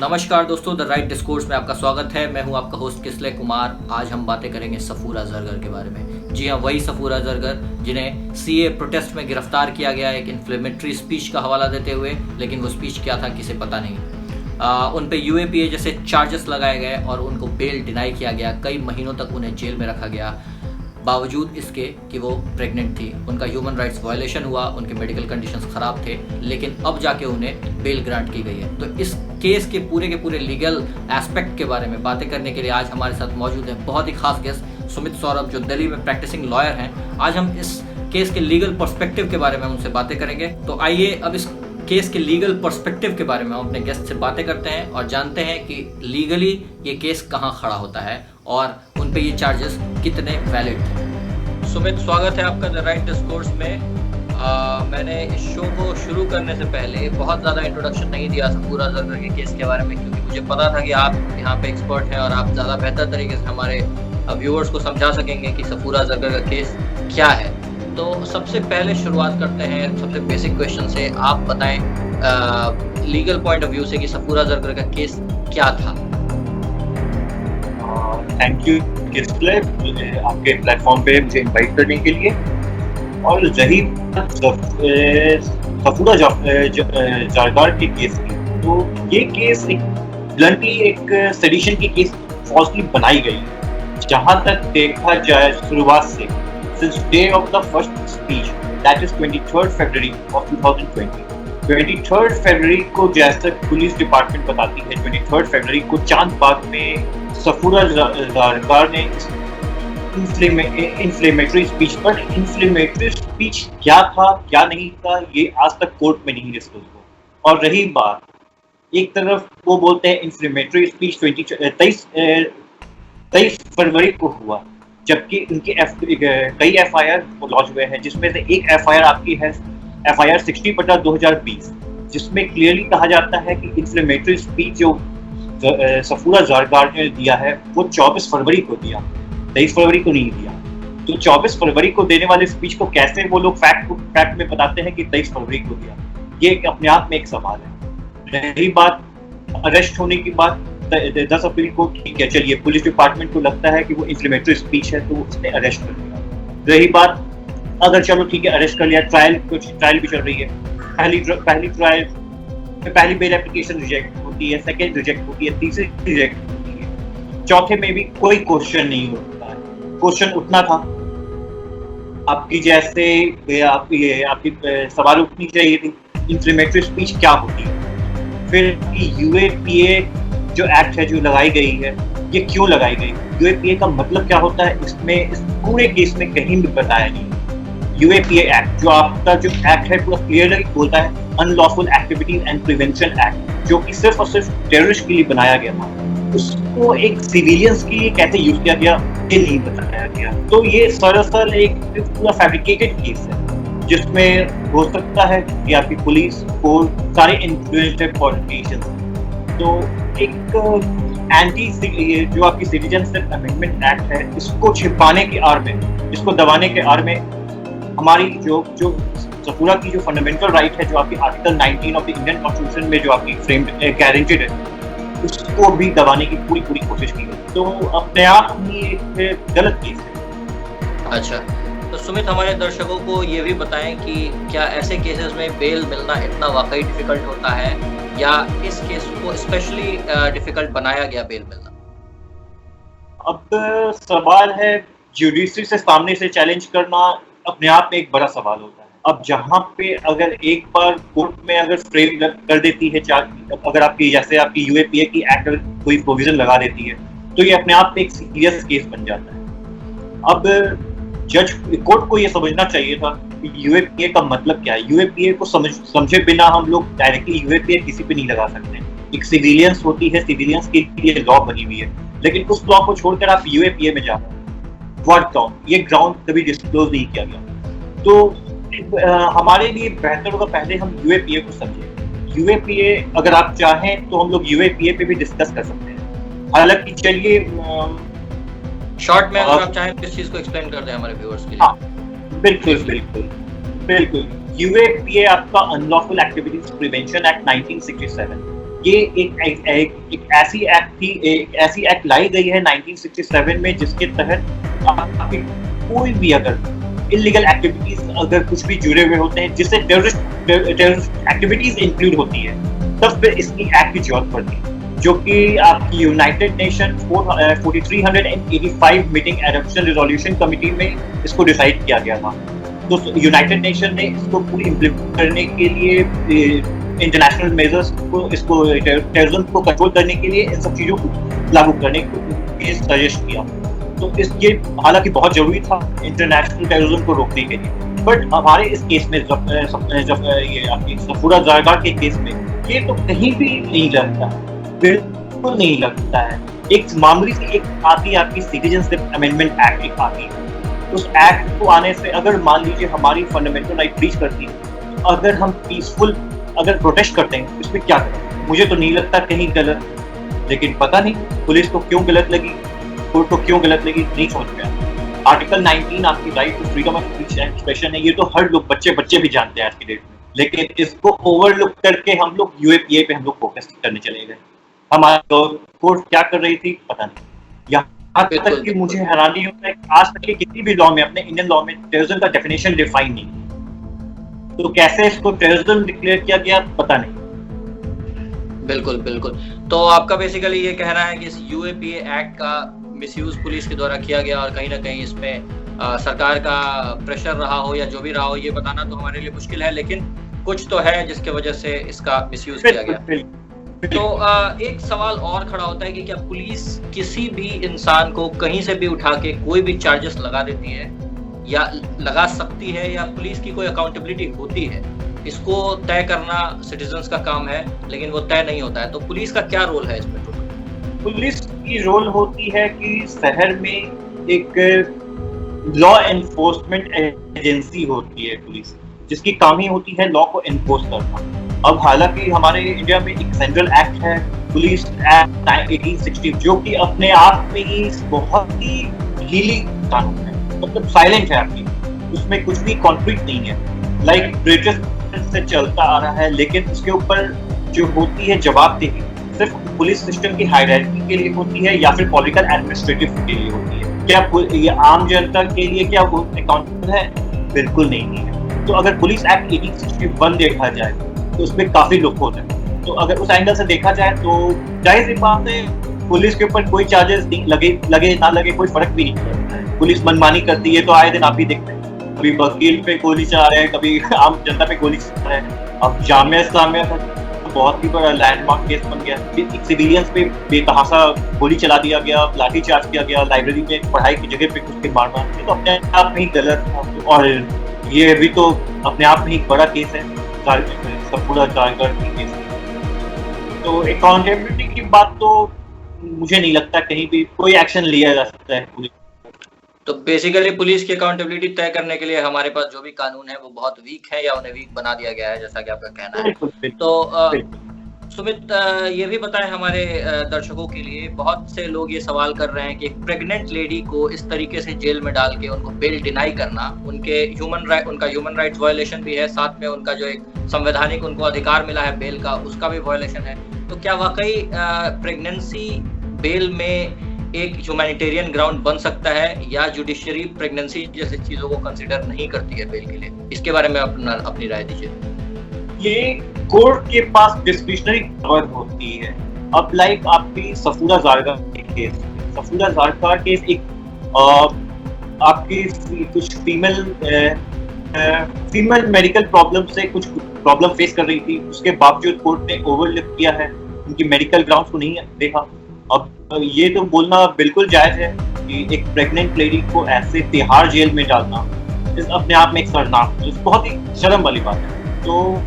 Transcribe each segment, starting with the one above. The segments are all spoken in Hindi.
नमस्कार दोस्तों, द राइट डिस्कोर्स में आपका स्वागत है। मैं हूं आपका होस्ट किसले कुमार। आज हम बातें करेंगे सफूरा जरगर के बारे में। जी हां, वही सफूरा जरगर जिन्हें सीए प्रोटेस्ट में गिरफ्तार किया गया एक इन्फ्लेमेटरी स्पीच का हवाला देते हुए, लेकिन वो स्पीच क्या था किसे पता नहीं। उन पे यूएपीए जैसे चार्जेस लगाए गए और उनको बेल डिनाई किया गया। कई महीनों तक उन्हें जेल में रखा गया, बावजूद इसके कि वो प्रेग्नेंट थी। उनका ह्यूमन राइट्स वायलेशन हुआ, उनके मेडिकल कंडीशंस ख़राब थे, लेकिन अब जाके उन्हें बेल ग्रांट की गई है। तो इस केस के पूरे लीगल एस्पेक्ट के बारे में बातें करने के लिए आज हमारे साथ मौजूद हैं बहुत ही खास गेस्ट सुमित सौरभ, जो दिल्ली में प्रैक्टिसिंग लॉयर हैं। आज हम इस केस के लीगल पर्सपेक्टिव के बारे में उनसे बातें करेंगे। तो आइए अब इस केस के लीगल पर्सपेक्टिव के बारे में हम अपने गेस्ट से बातें करते हैं और जानते हैं कि लीगली ये केस कहाँ खड़ा होता है और उन पे ये चार्जेस कितने वैलिड थे। सुमित, स्वागत है आपका द राइट डिस्कोर्स में। मैंने इस शो को शुरू करने से पहले बहुत ज़्यादा इंट्रोडक्शन नहीं दिया सफूरा जरगर के केस के बारे में, क्योंकि मुझे पता था कि आप यहाँ पे एक्सपर्ट हैं और आप ज़्यादा बेहतर तरीके से हमारे व्यूअर्स को समझा सकेंगे कि सफूरा जरगर का केस क्या है। तो सबसे पहले शुरुआत करते हैं सबसे बेसिक क्वेश्चन से। आप बताएं लीगल पॉइंट ऑफ व्यू से कि सफूरा जरगर का केस क्या था। थैंक यू किसले आपके प्लेटफॉर्म पे मुझे इनवाइट करने के लिए। और रही सफूरा जरगर के केस की, तो ये केस एक ब्लंटली एक सेडिशन की केस फॉल्सली बनाई गई है। जहां तक देखा जाए शुरुआत से, since day of the first speech, that is 23rd February of 2020. 23rd February को जैसा पुलिस डिपार्टमेंट बताती है, 23rd February को चांद बाग में सफूरा जरगर ने इन्फ्लेमेटरी स्पीच, पर इन्फ्लेमेटरी स्पीच क्या था क्या नहीं था ये आज तक कोर्ट में नहीं डिस्कस हुआ। और रही बात, एक तरफ वो बोलते हैं इन्फ्लेमेटरी स्पीच 23 फरवरी को हुआ, जबकि उनकी कई एफआईआर लॉन्च हुए हैं, जिसमें से एक एफआईआर आपकी है एफआईआर 60/2020, जिसमें क्लियरली कहा जाता है कि इन्फ्लेमेटरी स्पीच जो सफूरा जरगर ने दिया है वो 24 फरवरी को दिया, 23 फरवरी को नहीं दिया। तो 24 फरवरी को देने वाले स्पीच को कैसे वो लोग फैक्ट में बताते हैं कि 23 फरवरी को दिया, ये अपने आप में एक सवाल है। रही बात अरेस्ट होने की बात, 10 अप्रैल को ठीक है, चलिए पुलिस डिपार्टमेंट को लगता है कि वो इन्फ्लेमेटरी स्पीच है तो उसने अरेस्ट कर लिया। रही बात, अगर चलो ठीक है अरेस्ट कर लिया, ट्रायल भी चल रही है। पहली ट्रायल में पहली बेल एप्लीकेशन रिजेक्ट होती है, सेकेंड रिजेक्ट होती है, तीसरी रिजेक्ट होती है, चौथे में भी कोई क्वेश्चन नहीं होता है। क्वेश्चन उठना था आपकी, जैसे आपकी सवाल उठनी चाहिए थी इन्फ्लेमेटरी स्पीच क्या होती है, फिर यूएपीए जो एक्ट है जो लगाई गई है ये क्यों लगाई गई, यूएपीए का मतलब क्या होता है, इसमें इस पूरे केस में कहीं भी बताया नहीं। यूएपीए एक्ट जो आपका जो एक्ट है पूरा क्लियरली बोलता है unlawful activities and prevention act, जो कि सिर्फ और सिर्फ टेररिस्ट के लिए बनाया गया था, उसको एक सिविलियंस के लिए कैसे यूज किया गया ये नहीं बताया गया। तो ये सरासर एक पूरा फैब्रिकेटेड केस है, जिसमें हो सकता है कि आपकी पुलिस को सारे इन्फ्लुएंस्ड पॉलिटिशियंस, तो एक एंटी जो आपकी सिटीजनशिप अमेंडमेंट एक्ट है, इसको छिपाने की आड़ में, इसको दबाने के आड़ में हमारी जो सफूरा की जो फंडामेंटल राइट है, जो आपकी article 19 of the Indian constitution में जो आपकी फ्रेम गारंटेड है, उसको भी दबाने की पूरी कोशिश की गई। तो अपने आप में एक गलत केस है। अच्छा, तो सुमित, हमारे दर्शकों को ये भी बताएं कि क्या ऐसे केसेस में बेल मिलना इतना वाकई डिफिकल्ट होता है, या इस केस को स्पेशली डिफिकल्ट बनाया गया बेल मिलना? अब सवाल है, जुडिशरी से सामने से चैलेंज करना अपने आप में एक बड़ा सवाल होता है। अब जहाँ पे अगर एक बार कोर्ट में अगर फ्रेम कर देती है, अगर आपकी जैसे आपकी यूएपीए की एक्ट कोई प्रोविजन लगा देती है, तो ये अपने आप में एक सीरियस केस बन जाता है। अब कोर्ट को ये समझना चाहिए था कि यूएपीए का मतलब क्या है। यूएपीए को समझे बिना हम लोग डायरेक्टली यूएपीए किसी पे नहीं लगा सकते। एक सिविलियंस होती है, सिविलियंस के लिए लॉ बनी हुई है, लेकिन उस लॉ को छोड़कर आप यूएपीए में जाओ, व्हाट ग्राउंड, ये ग्राउंड कभी डिस्क्लोज नहीं किया गया। तो हमारे लिए बेहतर होगा पहले हम यूएपीए को समझें। यूएपीए अगर आप चाहें तो हम लोग यूएपीए पे भी डिस्कस कर सकते हैं। हालांकि चलिए शॉर्ट में अगर आप चाहें तो इस चीज को एक्सप्लेन कर दें हमारे व्यूअर्स के लिए। हाँ, बिल्कुल। यूएपीए आपका अनलॉफुल एक्टिविटीज प्रिवेंशन एक्ट 1967 ये एक ऐसी एक्ट लाई गई है 1967 में, जिसके तहत आपकी कोई भी अगर इलीगल एक्टिविटीज अगर कुछ भी जुड़े हुए होते हैं जिससे टेररिस्ट एक्टिविटीज इंक्लूड होती है, तब फिर इसकी एक्ट की जरूरत पड़ती है, जो कि आपकी United nation 4385 meeting adoption resolution committee में इसको डिसाइड किया गया था। तो यूनाइटेड नेशन ने इसको पूरी इम्प्लीमेंट करने के लिए इंटरनेशनल मेजर्स को, इसको टेररिज्म को कंट्रोल करने के लिए इन सब चीज़ों को लागू करने को सजेस्ट किया। तो ये हालांकि बहुत जरूरी था इंटरनेशनल टेररिज्म को रोकने के लिए, बट हमारे इस केस में जब ये आपकी सफूरा ज़रगर के केस में ये तो कहीं भी नहीं लगता, बिल्कुल नहीं लगता है। एक मामूली सी एक आती आपकी सिटीजनशिप अमेंडमेंट एक्ट एक आती है, उस एक्ट को आने से अगर मान लीजिए हमारी फंडामेंटल राइट ब्रीच करती है, तो अगर हम पीसफुल अगर प्रोटेस्ट करते हैं इसमें क्या करें? मुझे तो नहीं लगता कहीं गलत, लेकिन पता नहीं पुलिस को क्यों गलत लगी, कोर्ट को क्यों गलत लगी, नहीं समझ में आया। आर्टिकल 19 आपकी right to freedom of speech and expression है, ये तो हर लोग बच्चे भी जानते हैं आज की डेट में, लेकिन इसको ओवरलुक करके हम लोग यूएपीए पे हम लोग फोकस करने चले गए। हमारी कोर्ट क्या कर रही थी पता नहीं। यहाँ तक कि मुझे हैरानी होता है आज तक के किसी भी लॉ में, अपने इंडियन लॉ में टेररिज्म का डेफिनेशन डिफाइन नहीं, तो कैसे इसको टेररिज्म डिक्लेयर किया गया पता नहीं। बिल्कुल। तो आपका बेसिकली ये कहना है कि इस यूएपीए एक्ट का मिसयूज पुलिस के द्वारा किया गया और कहीं ना कहीं इसमें सरकार का प्रेशर रहा हो या जो भी रहा हो, ये बताना तो हमारे लिए मुश्किल है, लेकिन कुछ तो है जिसके वजह से इसका मिसयूज किया गया। तो एक सवाल और खड़ा होता है कि क्या पुलिस किसी भी इंसान को कहीं से भी उठा के कोई भी चार्जेस लगा देती है या लगा सकती है, या पुलिस की कोई अकाउंटेबिलिटी होती है? इसको तय करना सिटीजन्स का काम है, लेकिन वो तय नहीं होता है। तो पुलिस का क्या रोल है इसमें? पुलिस की रोल होती है कि शहर में एक लॉ एनफोर्समेंट एजेंसी होती है पुलिस, जिसकी काम ही होती है लॉ को एनफोर्स करना। अब हालांकि हमारे इंडिया में एक सेंट्रल एक्ट है, पुलिस एक्ट 1860, जो कि अपने आप में ही बहुत ही ढीली कानून है, मतलब साइलेंट है आपकी, उसमें कुछ भी कॉन्फ्लिक्ट नहीं है, लाइक ब्रिटिश से चलता आ रहा है, लेकिन उसके ऊपर जो होती है जवाबदेही सिर्फ पुलिस सिस्टम की हायरार्की के लिए होती है या फिर पॉलिटिकल एडमिनिस्ट्रेटिव के लिए होती है। क्या ये आम जनता के लिए क्या वो अकाउंटेबल है? बिल्कुल नहीं है। तो अगर पुलिस एक्ट 1861 देखा जाए तो उसमें काफी लुक होता है, तो अगर उस एंगल से देखा जाए तो जाहिर सी बात है पुलिस के ऊपर कोई चार्जेस लगे ना लगे कोई फर्क भी नहीं पड़ता है। पुलिस मनमानी करती है तो आए दिन आप ही देखते हैं, कभी वकील पे गोली चला रहे हैं, कभी आम जनता पे गोली चला रहे हैं। अब जामिया इस्लामिया का बहुत ही बड़ा लैंडमार्क केस बन गया, एक सिविलियंस पे बेतहाशा गोली चला दिया गया, लाठी चार्ज किया गया, लाइब्रेरी में पढ़ाई की जगह पे कुछ के मारना, ये तो अपने आप में ही गलत था। और ये भी तो अपने आप में ही बड़ा केस है, सफूरा ज़रगर की केस। तो अकाउंटेबिलिटी की बात तो मुझे नहीं लगता कहीं भी कोई एक्शन लिया जा सकता है पुलिस। तो बेसिकली पुलिस की अकाउंटेबिलिटी तय करने के लिए हमारे पास जो भी कानून है वो बहुत वीक है या उन्हें वीक बना दिया गया है, जैसा कि आपका कहना है। तो सुमित, ये भी बताएं हमारे दर्शकों के लिए, बहुत से लोग ये सवाल कर रहे हैं कि एक प्रेग्नेंट लेडी को इस तरीके से जेल में डाल के उनको बेल डिनाई करना उनका ह्यूमन राइट्स वायलेशन भी है, साथ में उनका जो एक संवैधानिक उनको अधिकार मिला है बेल का, उसका भी वायलेशन है। तो क्या वाकई प्रेगनेंसी बेल में एक ह्यूमैनिटेरियन ग्राउंड बन सकता है, या जुडिशरी प्रेगनेंसी जैसे चीजों को कंसीडर नहीं करती है बेल के लिए? इसके बारे में अपनी राय दीजिए। ये कोर्ट के पास डिस्क्रिशनरी पावर होती है। अब लाइक आपकी सफूरा ज़रगर केस, सफूरा ज़रगर केस एक आपकी कुछ फीमेल मेडिकल प्रॉब्लम से कुछ प्रॉब्लम फेस कर रही थी, उसके बावजूद कोर्ट ने ओवरलुक किया है, उनकी मेडिकल ग्राउंड्स को नहीं देखा। अब ये तो बोलना बिल्कुल जायज़ है कि एक प्रेग्नेंट लेडी को ऐसे तिहाड़ जेल में डालना इस अपने आप में एक शर्मनाक, बहुत ही शर्म वाली बात है। तो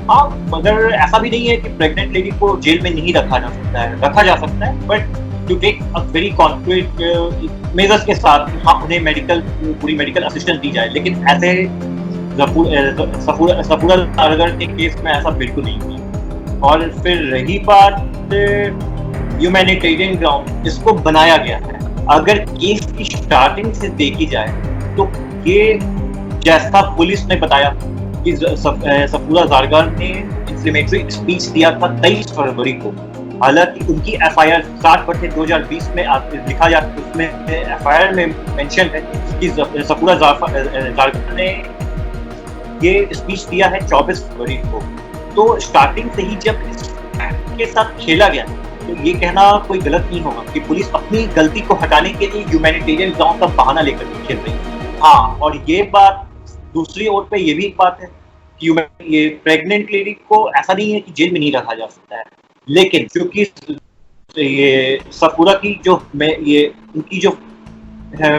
हाँ, मगर ऐसा भी नहीं है कि प्रेग्नेंट लेडी को जेल में नहीं रखा जा सकता है, रखा जा सकता है, but to take a very concrete measures के साथ हाँ उन्हें पूरी मेडिकल असिस्टेंस दी जाए। लेकिन ऐसे सफूरा ज़रगर के केस में ऐसा बिल्कुल नहीं हुआ। और फिर रही बात ह्यूमैनिटेरियन ग्राउंड, इसको बनाया गया है। अगर केस की स्टार्टिंग से देखी जाए तो ये जैसा पुलिस ने बताया कि सफूरा ज़रगर ने इंफ्लेमेटरी स्पीच दिया था 23 फरवरी को। हालांकि उनकी एफआईआर 7/2020 में लिखा जाता है, उसमें एफआईआर में मेंशन है कि सफूरा ज़रगर ने ये स्पीच दिया है 24 फरवरी को। तो स्टार्टिंग से ही जब इसके साथ खेला गया तो ये कहना कोई गलत नहीं होगा कि पुलिस अपनी गलती को हटाने के लिए ह्यूमैनिटेरियन ग्राउंड का बहाना लेकर खेल रही है। हाँ, और ये बात दूसरी ओर पे ये भी एक बात है कि ये प्रेग्नेंट लेडी को ऐसा नहीं है कि जेल में नहीं रखा जा सकता है, लेकिन क्योंकि ये सफूरा की जो ये उनकी जो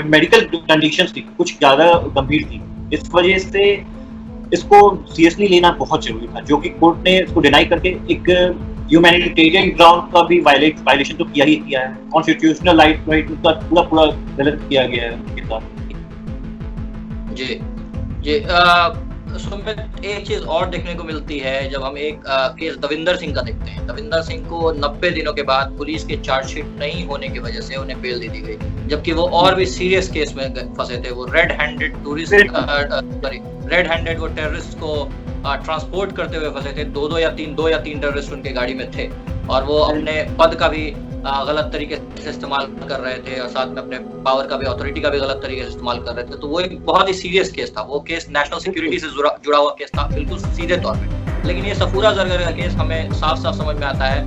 मेडिकल कंडीशंस थी कुछ ज़्यादा गंभीर थी, इस वजह से इसको सीरियसली लेना बहुत जरूरी था, जो कि कोर्ट ने इसको डिनाई करके एक ह्यूमैनिटेरियन ग्राउंड का भी वायलेशन तो किया ही किया है। कॉन्स्टिट्यूशनल राइट का पूरा गलत किया गया है उनके साथ। जी जी सुमित, एक चीज और देखने को मिलती है जब हम एक केस दविंदर सिंह का देखते हैं। दविंदर सिंह को 90 दिनों के बाद पुलिस के चार्जशीट नहीं होने की वजह से उन्हें बेल दे दी गई, जबकि वो और भी सीरियस केस में फंसे थे। वो रेड हैंडेड वो टेररिस्ट को ट्रांसपोर्ट करते हुए फंसे थे। दो या तीन टेररिस्ट उनके गाड़ी में थे और वो अपने पद का भी गलत तरीके से इस्तेमाल कर रहे थे और साथ में अपने पावर का भी, अथॉरिटी का भी गलत तरीके से इस्तेमाल कर रहे थे। तो वो एक बहुत ही सीरियस केस था। वो केस नेशनल सिक्योरिटी से जुड़ा हुआ केस था, बिल्कुल सीधे तौर पे। लेकिन ये सफूरा ज़रगर का केस हमें साफ साफ समझ में आता है।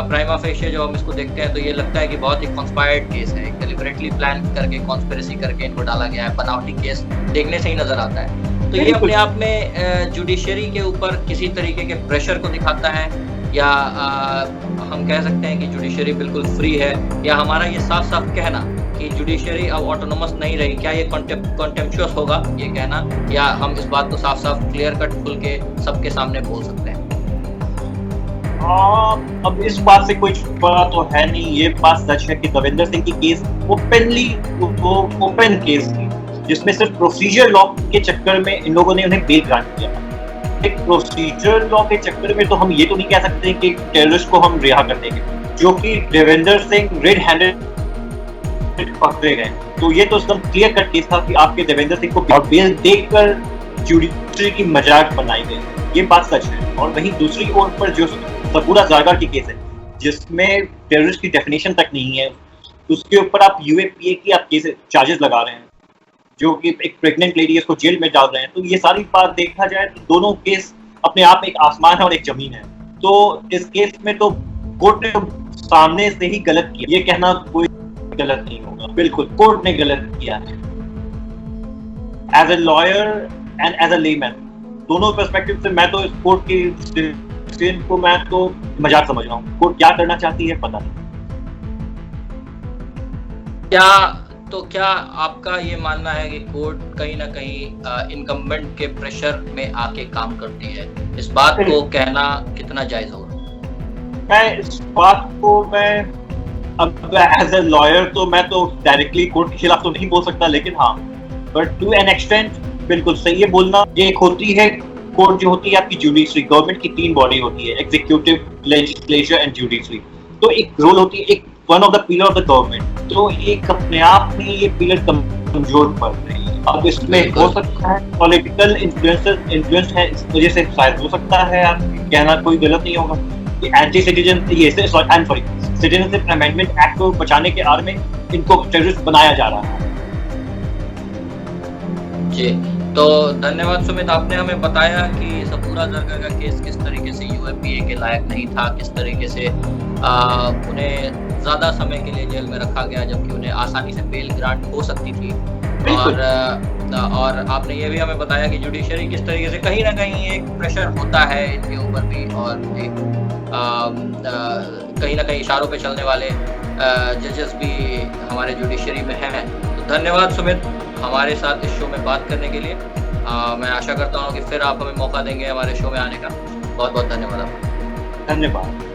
प्राइमा फेशिया जब हम इसको देखते हैं तो ये लगता है कि बहुत ही कॉन्स्पायर्ड केस है, डेलिबरेटली प्लान करके, कॉन्स्पिरेसी करके इनको डाला गया है। बनावटी केस देखने से ही नजर आता है। तो ये अपने आप में जुडिशरी के ऊपर किसी तरीके के प्रेशर को दिखाता है, या हम कह सकते हैं कि जुडिशरी बिल्कुल फ्री है, या हमारा ये साफ साफ कहना कि जुडिशरी अब ऑटोनोमस नहीं रही, क्या ये कॉन्टेम्पचुअस होगा ये कहना, या हम इस बात को साफ साफ क्लियर कट खुल के सबके सामने बोल सकते हैं? अब इस बात से कोई छुपा तो है नहीं। ये बात सच है कि दविंदर सिंह की केस ओपन केस थी, जिसमें सिर्फ प्रोसीजर लॉ के चक्कर में इन लोगों ने उन्हें बेल ग्रांट किया। एक प्रोसीजर लॉ के चक्कर में तो हम ये तो नहीं कह सकते कि टेररिस्ट को हम रिहा कर देंगे, जो कि देवेंद्र सिंह रेड हैंडेड पकड़े गए। तो ये तो एकदम क्लियर कट केस था कि आपके देवेंद्र सिंह को बेल देकर जुडिशरी की मजाक बनाई गई। ये बात सच है। और वहीं दूसरी ओर पर जो सफूरा ज़रगर की केस है, जिसमें टेररिस्ट की डेफिनेशन तक नहीं है, उसके ऊपर आप यूएपीए की आप केस चार्जेस लगा रहे हैं, जो कि एक प्रेग्नेंट लेडी इसको जेल में डाल रहे हैं। तो ये सारी बात देखा जाए तो दोनों केस अपने आप में एक आसमान है और एक जमीन है। तो इस केस में तो कोर्ट ने सामने से ही गलत किया, ये कहना कोई गलत नहीं होगा। बिल्कुल कोर्ट ने गलत किया है। As a lawyer and as a layman, दोनों पर्सपेक्टिव से मैं तो इस कोर्ट की डिसीजन को मैं तो मजाक समझ रहा हूँ। कोर्ट क्या करना चाहती है पता नहीं। क्या आपका ये मानना है कि कोर्ट कहीं ना कहीं इनकम्बेंट के प्रेशर में आके काम करती है? इस बात को कहना कितना जायज होगा? मैं इस बात को अब एज ए लॉयर तो मैं तो डायरेक्टली कोर्ट के खिलाफ तो नहीं बोल सकता, लेकिन हाँ, बट टू एन एक्सटेंट बिल्कुल सही है बोलना। ये एक होती है कोर्ट, जो होती है आपकी जुडिशरी, गवर्नमेंट की 3 बॉडी होती है, एग्जीक्यूटिव, लेजिस्लेचर एंड जुडिशरी। तो एक रोल होती है, एक one of the pillar of the government. तो एक अपने आप में ये पिलर कमजोर पड़ रही है। अब इसमें हो सकता है पॉलिटिकल इन्फ्लुएंस है, इस वजह से शायद हो सकता है, आप कहना कोई गलत नहीं होगा कि सिटीजनशिप अमेंडमेंट एक्ट को बचाने के आड़ में इनको टेररिस्ट बनाया जा रहा है। जी, तो धन्यवाद सुमित, आपने हमें बताया कि सफूरा ज़रगर का केस किस तरीके से यूएपीए के लायक नहीं था, किस तरीके से उन्हें ज़्यादा समय के लिए जेल में रखा गया, जबकि उन्हें आसानी से बेल ग्रांट हो सकती थी। और आपने ये भी हमें बताया कि जुडिशरी किस तरीके से कहीं ना कहीं एक प्रेशर होता है इनके ऊपर भी, और एक कहीं ना कहीं इशारों पे चलने वाले जजेस भी हमारे जुडिशरी में हैं। तो धन्यवाद सुमित हमारे साथ इस शो में बात करने के लिए। मैं आशा करता हूँ कि फिर आप हमें मौका देंगे हमारे शो में आने का। बहुत बहुत धन्यवाद आपका। धन्यवाद।